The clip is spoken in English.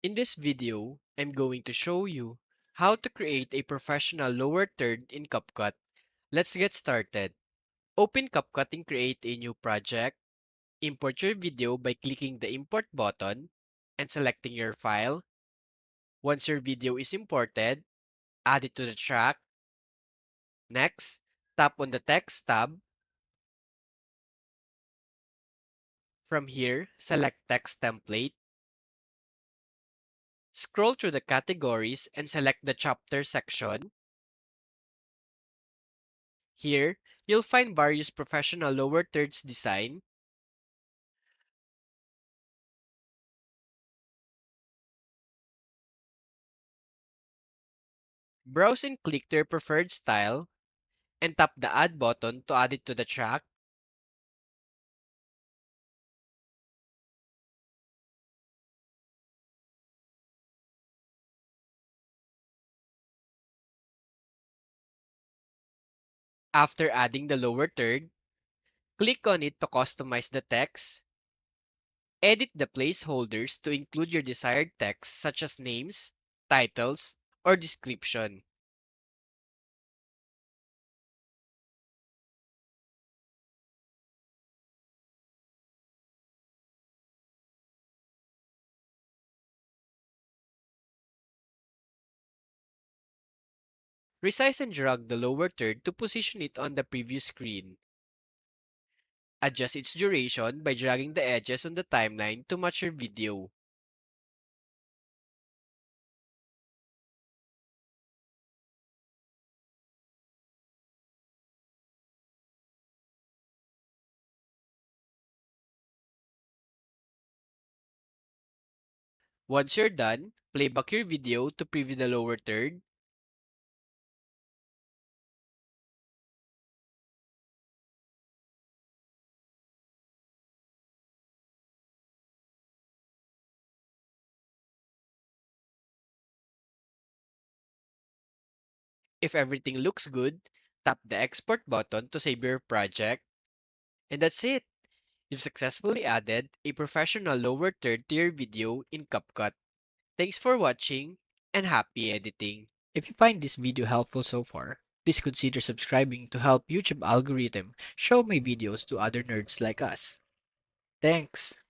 In this video, I'm going to show you how to create a professional lower third in CapCut. Let's get started. Open CapCut and create a new project. Import your video by clicking the import button and selecting your file. Once your video is imported, add it to the track. Next, tap on the text tab. From here, select text template. Scroll through the categories and select the chapter section. Here, you'll find various professional lower thirds design. Browse and click to your preferred style and tap the Add button to add it to the track. After adding the lower third, click on it to customize the text. Edit the placeholders to include your desired text such as names, titles, or description. Resize and drag the lower third to position it on the previous screen. Adjust its duration by dragging the edges on the timeline to match your video. Once you're done, play back your video to preview the lower third. If everything looks good, tap the export button to save your project. And that's it! You've successfully added a professional lower third to your video in CapCut. Thanks for watching and happy editing! If you find this video helpful so far, please consider subscribing to help YouTube algorithm show my videos to other nerds like us. Thanks!